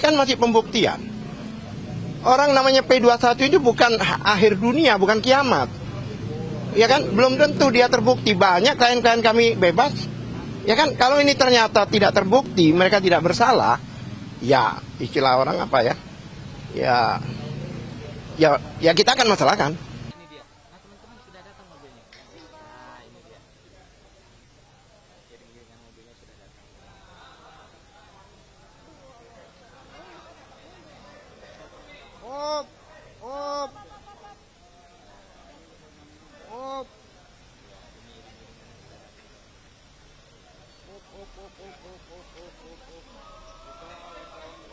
kan masih pembuktian. Orang namanya P21 itu bukan akhir dunia, bukan kiamat. Ya kan, belum tentu dia terbukti. Banyak klien-klien kami bebas. Ya kan, kalau ini ternyata tidak terbukti, mereka tidak bersalah, ya istilah orang apa ya? Ya kita akan masalahkan. Ini dia. Nah, teman-teman sudah datang mobilnya. Nah, ini dia. Iring-iringan mobilnya sudah datang. Op, op, op,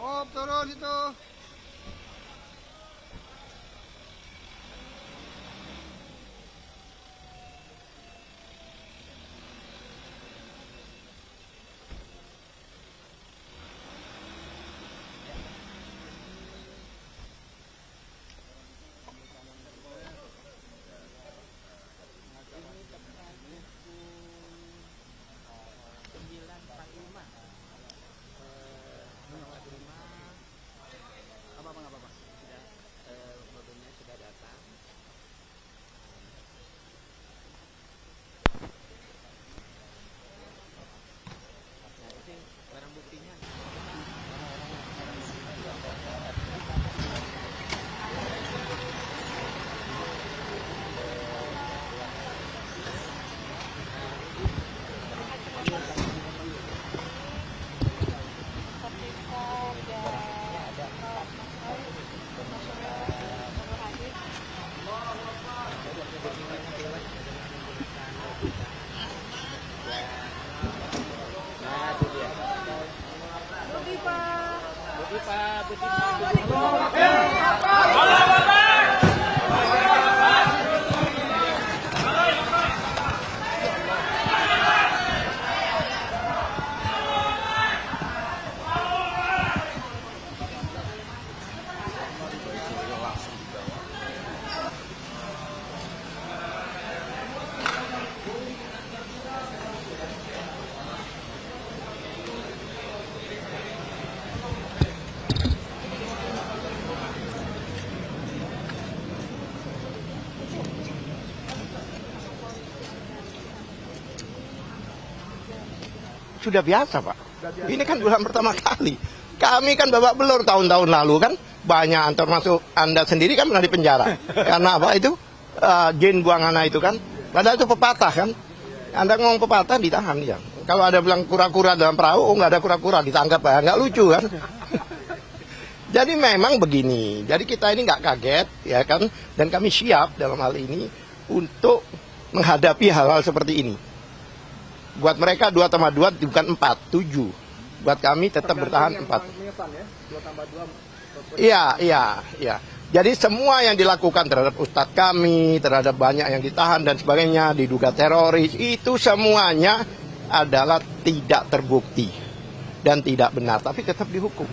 op, turun itu. Mobilnya sudah datang. Nah, ini barang buktinya. Nah, itu dia. Sudah biasa, Pak. Ini kan bulan pertama kali. Kami kan babak belur tahun-tahun lalu kan. Banyak, termasuk Anda sendiri kan pernah di penjara. Karena apa itu? Jin buang anak itu kan. Padahal itu pepatah kan. Anda ngomong pepatah ditahan ya. Kalau ada bilang kura-kura dalam perahu, oh nggak ada kura-kura, ditangkap ya. Nggak lucu kan. Jadi memang begini. Jadi kita ini nggak kaget ya kan. Dan kami siap dalam hal ini untuk menghadapi hal-hal seperti ini. Buat mereka 2 tambah 2 bukan 4, 7. Buat kami tetap bertahan 4. Iya. Jadi semua yang dilakukan terhadap ustadz kami, terhadap banyak yang ditahan dan sebagainya, diduga teroris, itu semuanya adalah tidak terbukti dan tidak benar, tapi tetap dihukum.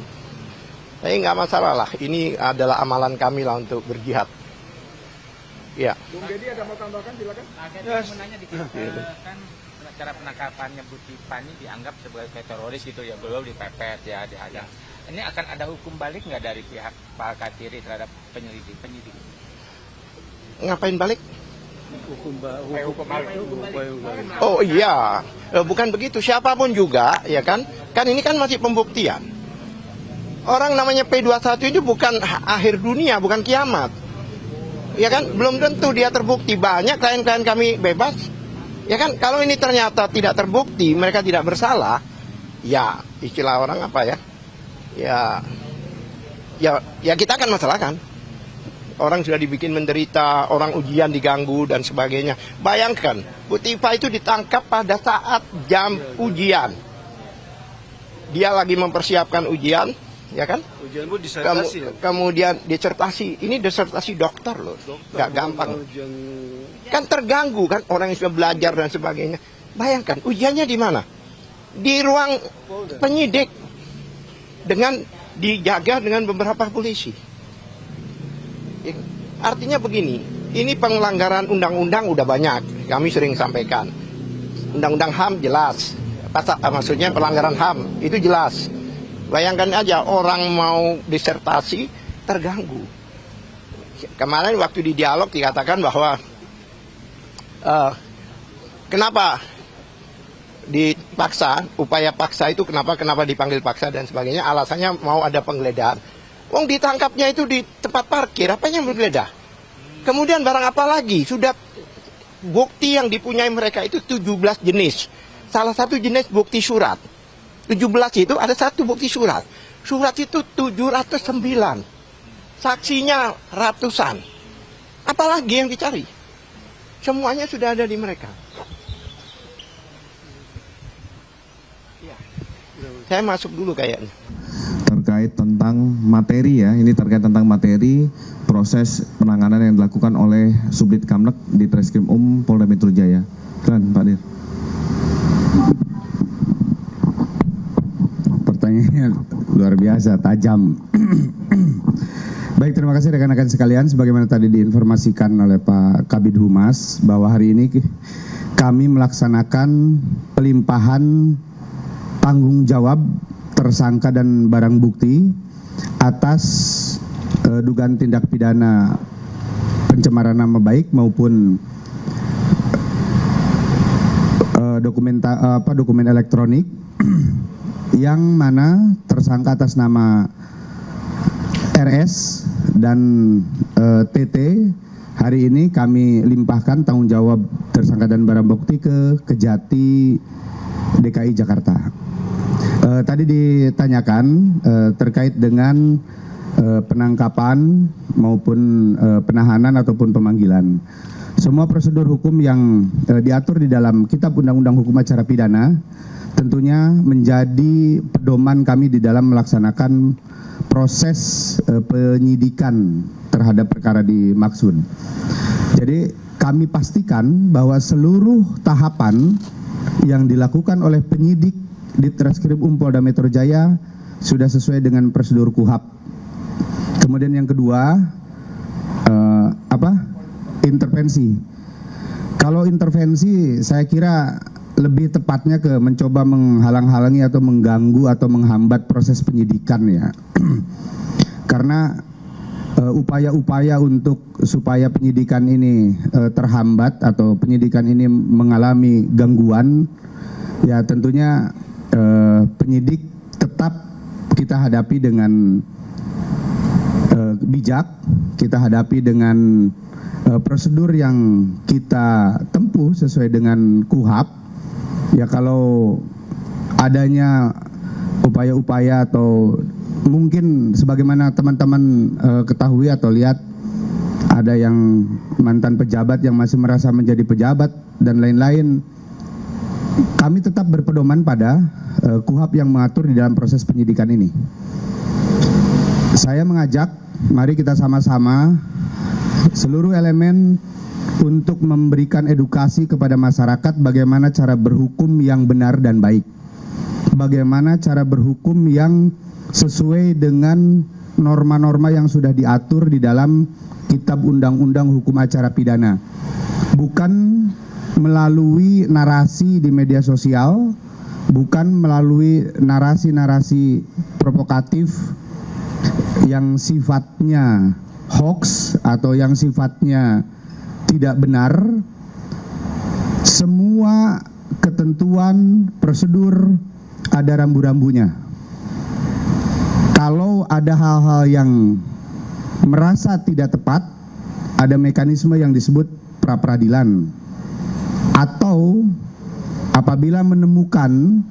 Tapi nggak masalah lah, ini adalah amalan kami lah untuk berjihad. Ya. Bung Dedi ada mau tambahkan, silakan. Yes. Menanya dikit, kan cara penangkapannya Bu Tipa ini dianggap sebagai teroris gitu ya, belum dipepet ya, dihadang. Ini akan ada hukum balik nggak dari pihak Pak Katiri terhadap penyidik? Ngapain balik? Hukum balik. Oh iya, bukan begitu. Siapapun juga, ya kan? Kan ini kan masih pembuktian. Orang namanya P21 itu bukan akhir dunia, bukan kiamat. Ya kan? Belum tentu dia terbukti. Banyak klien-klien kami bebas. Ya kan, kalau ini ternyata tidak terbukti, mereka tidak bersalah, ya istilah orang apa ya? Ya kita akan masalahkan. Orang sudah dibikin menderita, orang ujian diganggu dan sebagainya. Bayangkan, Bu Tipa itu ditangkap pada saat jam ujian. Dia lagi mempersiapkan ujian, ya kan? Ujian Bu disertasi. Kemudian disertasi, ini disertasi dokter loh, nggak gampang. Kan terganggu kan orang yang sudah belajar dan sebagainya. Bayangkan ujiannya di mana? Di ruang penyidik dengan dijaga dengan beberapa polisi. Artinya begini, ini pelanggaran undang-undang udah banyak. Kami sering sampaikan. Undang-undang HAM jelas. Maksudnya pelanggaran HAM itu jelas. Bayangkan aja orang mau disertasi terganggu. Kemarin waktu di dialog dikatakan bahwa kenapa dipaksa, upaya paksa itu kenapa dipanggil paksa dan sebagainya, alasannya mau ada penggeledahan. Wong ditangkapnya itu di tempat parkir, apanya menggeledah? Kemudian barang apa lagi? Sudah bukti yang dipunyai mereka itu 17 jenis. Salah satu jenis bukti surat. 17 itu ada satu bukti surat. Surat itu 709. Saksinya ratusan. Apalagi yang dicari? Semuanya sudah ada di mereka. Ya. Saya masuk dulu kayaknya. Terkait tentang materi ya, ini terkait tentang materi proses penanganan yang dilakukan oleh Subdit Kamnek di Treskrim Polda Metro Jaya. Silakan Pak Dir. Pertanyaannya luar biasa, tajam. Baik, terima kasih rekan-rekan sekalian. Sebagaimana tadi diinformasikan oleh Pak Kabid Humas bahwa hari ini kami melaksanakan pelimpahan tanggung jawab tersangka dan barang bukti atas dugaan tindak pidana pencemaran nama baik maupun dokumen elektronik yang mana tersangka atas nama RS dan TT hari ini kami limpahkan tanggung jawab tersangka dan barang bukti ke Kejati DKI Jakarta. Tadi ditanyakan terkait dengan penangkapan maupun penahanan ataupun pemanggilan. Semua prosedur hukum yang diatur di dalam Kitab Undang-Undang Hukum Acara Pidana tentunya menjadi pedoman kami di dalam melaksanakan proses penyidikan terhadap perkara dimaksud. Jadi kami pastikan bahwa seluruh tahapan yang dilakukan oleh penyidik di Treskrim Polda Metro Jaya sudah sesuai dengan prosedur KUHAP. Kemudian yang kedua, intervensi. Kalau intervensi, saya kira lebih tepatnya ke mencoba menghalang-halangi atau mengganggu atau menghambat proses penyidikan ya. Karena upaya-upaya untuk supaya penyidikan ini terhambat atau penyidikan ini mengalami gangguan, ya tentunya penyidik tetap kita hadapi dengan bijak, kita hadapi dengan prosedur yang kita tempuh sesuai dengan KUHAP. Ya kalau adanya upaya-upaya atau mungkin sebagaimana teman-teman ketahui atau lihat ada yang mantan pejabat yang masih merasa menjadi pejabat dan lain-lain, kami tetap berpedoman pada KUHAP yang mengatur di dalam proses penyidikan ini. Saya mengajak, mari kita sama-sama seluruh elemen untuk memberikan edukasi kepada masyarakat bagaimana cara berhukum yang benar dan baik. Bagaimana cara berhukum yang sesuai dengan norma-norma yang sudah diatur di dalam Kitab Undang-Undang Hukum Acara Pidana. Bukan melalui narasi di media sosial, bukan melalui narasi-narasi provokatif yang sifatnya hoax atau yang sifatnya tidak benar. Semua ketentuan prosedur ada rambu-rambunya. Kalau ada hal-hal yang merasa tidak tepat, ada mekanisme yang disebut pra-peradilan. Atau apabila menemukan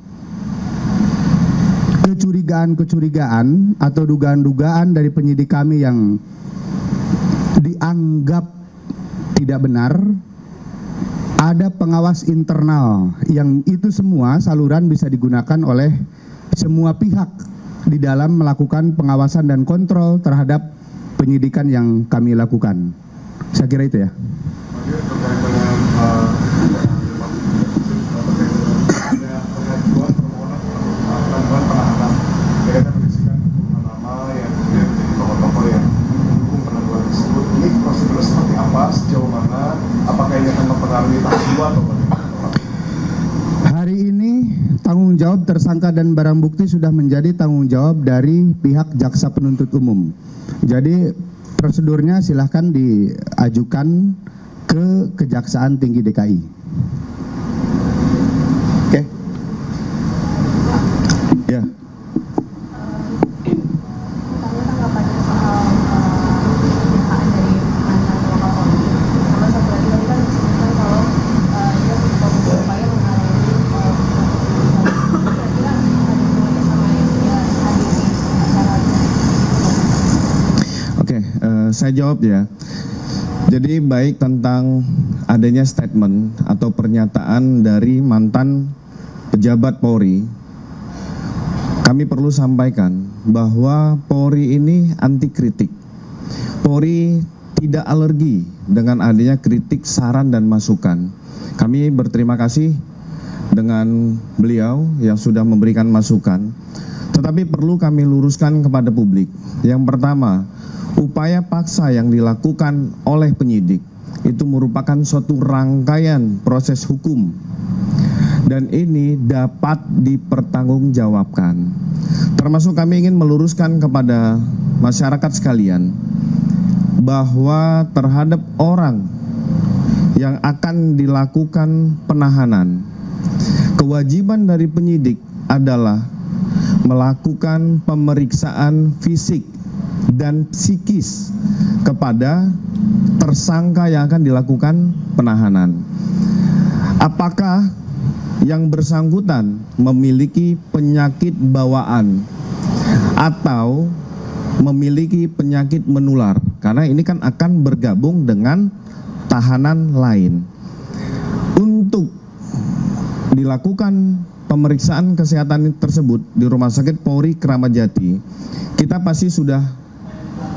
kecurigaan-kecurigaan atau dugaan-dugaan dari penyidik kami yang dianggap tidak benar, ada pengawas internal yang itu semua saluran bisa digunakan oleh semua pihak di dalam melakukan pengawasan dan kontrol terhadap penyidikan yang kami lakukan. Saya kira itu ya. Hari ini tanggung jawab jawab, tersangka dan barang bukti sudah menjadi tanggung jawab dari pihak jaksa penuntut umum. Jadi prosedurnya silahkan diajukan ke Kejaksaan Tinggi DKI. Oke. Ya. Saya jawab ya. Jadi baik tentang adanya statement atau pernyataan dari mantan pejabat Polri, kami perlu sampaikan bahwa Polri ini anti kritik. Polri tidak alergi dengan adanya kritik, saran, dan masukan. Kami berterima kasih dengan beliau yang sudah memberikan masukan. Tetapi perlu kami luruskan kepada publik. Yang pertama, upaya paksa yang dilakukan oleh penyidik itu merupakan suatu rangkaian proses hukum dan ini dapat dipertanggungjawabkan. Termasuk kami ingin meluruskan kepada masyarakat sekalian bahwa terhadap orang yang akan dilakukan penahanan, kewajiban dari penyidik adalah melakukan pemeriksaan fisik dan psikis kepada tersangka yang akan dilakukan penahanan. Apakah yang bersangkutan memiliki penyakit bawaan atau memiliki penyakit menular? Karena ini kan akan bergabung dengan tahanan lain. Untuk dilakukan pemeriksaan kesehatan tersebut di Rumah Sakit Polri Kramat Jati, kita pasti sudah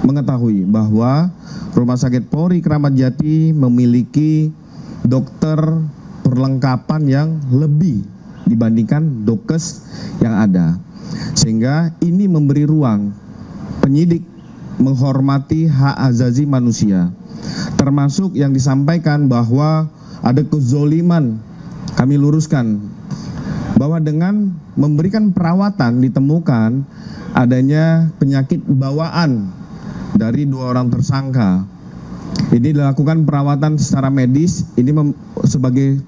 mengetahui bahwa Rumah Sakit Polri Kramat Jati memiliki dokter perlengkapan yang lebih dibandingkan dokes yang ada. Sehingga ini memberi ruang penyidik menghormati hak asasi manusia. Termasuk yang disampaikan bahwa ada kezoliman, kami luruskan bahwa dengan memberikan perawatan ditemukan adanya penyakit bawaan dari 2 orang tersangka. Ini dilakukan perawatan secara medis, ini sebagai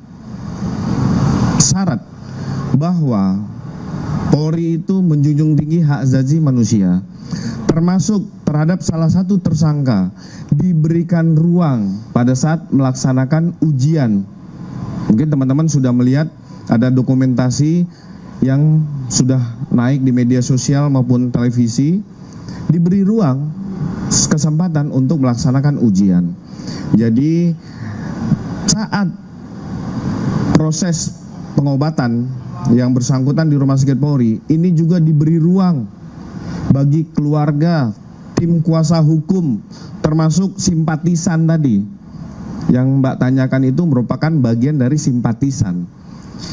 syarat bahwa Polri itu menjunjung tinggi hak asasi manusia. Termasuk terhadap salah satu tersangka diberikan ruang pada saat melaksanakan ujian. Mungkin teman-teman sudah melihat ada dokumentasi yang sudah naik di media sosial maupun televisi, diberi ruang kesempatan untuk melaksanakan ujian. Jadi saat proses pengobatan yang bersangkutan di Rumah Sakit Polri, ini juga diberi ruang bagi keluarga, tim kuasa hukum, termasuk simpatisan tadi. Yang Mbak tanyakan itu merupakan bagian dari simpatisan.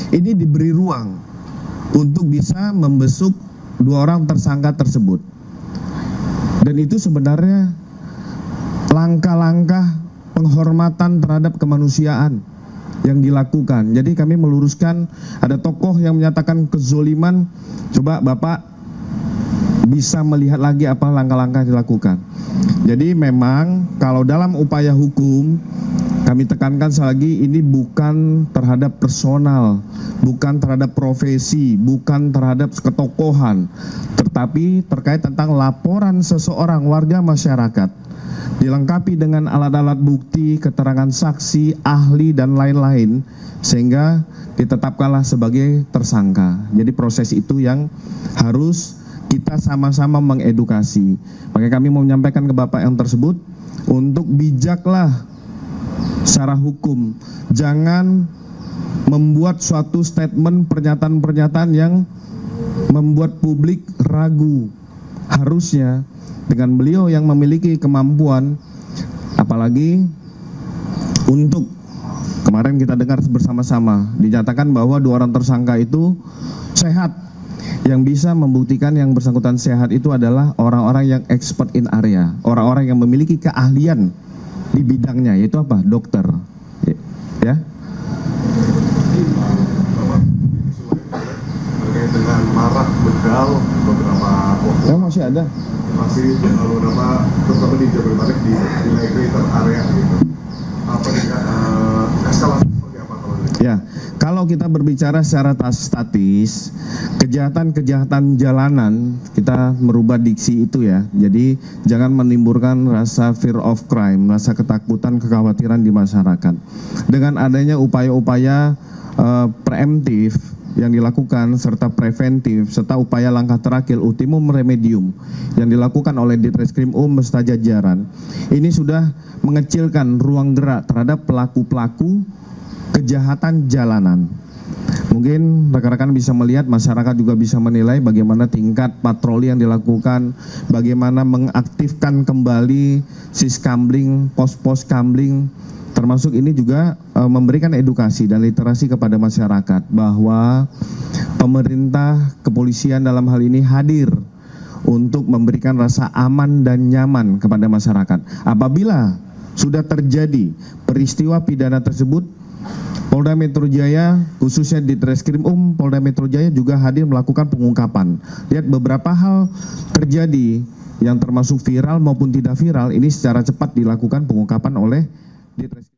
Ini diberi ruang untuk bisa membesuk 2 orang tersangka tersebut. Dan itu sebenarnya langkah-langkah penghormatan terhadap kemanusiaan yang dilakukan. Jadi kami meluruskan, ada tokoh yang menyatakan kezoliman, coba Bapak bisa melihat lagi apa langkah-langkah dilakukan. Jadi memang kalau dalam upaya hukum, kami tekankan sekali lagi, ini bukan terhadap personal, bukan terhadap profesi, bukan terhadap ketokohan, tetapi terkait tentang laporan seseorang warga masyarakat, dilengkapi dengan alat-alat bukti, keterangan saksi, ahli, dan lain-lain, sehingga ditetapkanlah sebagai tersangka. Jadi proses itu yang harus kita sama-sama mengedukasi. Makanya kami mau menyampaikan ke Bapak yang tersebut, untuk bijaklah secara hukum, jangan membuat suatu statement, pernyataan-pernyataan yang membuat publik ragu. Harusnya dengan beliau yang memiliki kemampuan, apalagi untuk kemarin kita dengar bersama-sama dinyatakan bahwa 2 orang tersangka itu sehat. Yang bisa membuktikan yang bersangkutan sehat itu adalah orang-orang yang expert in area, orang-orang yang memiliki keahlian di bidangnya, yaitu apa? Dokter. Ya. meninggal, beberapa pokok Masih ada. masih beberapa terutama di Jabodetabek di wilayah greater area gitu. Apa eskalasi seperti apa kalau dari? Ya, kalau kita berbicara secara statis, kejahatan-kejahatan jalanan, kita merubah diksi itu ya. Jadi jangan menimbulkan rasa fear of crime, rasa ketakutan, kekhawatiran di masyarakat. Dengan adanya upaya-upaya preemptif yang dilakukan serta preventif serta upaya langkah terakhir ultimum remedium yang dilakukan oleh Ditreskrim beserta jajaran, ini sudah mengecilkan ruang gerak terhadap pelaku-pelaku kejahatan jalanan. Mungkin rekan-rekan bisa melihat, masyarakat juga bisa menilai bagaimana tingkat patroli yang dilakukan, bagaimana mengaktifkan kembali siskambling, pos-pos kambling, termasuk ini juga memberikan edukasi dan literasi kepada masyarakat bahwa pemerintah, kepolisian dalam hal ini hadir untuk memberikan rasa aman dan nyaman kepada masyarakat. Apabila sudah terjadi peristiwa pidana tersebut, Polda Metro Jaya, khususnya di Ditreskrim Polda Metro Jaya juga hadir melakukan pengungkapan. Lihat beberapa hal terjadi yang termasuk viral maupun tidak viral, ini secara cepat dilakukan pengungkapan oleh Ditreskrim.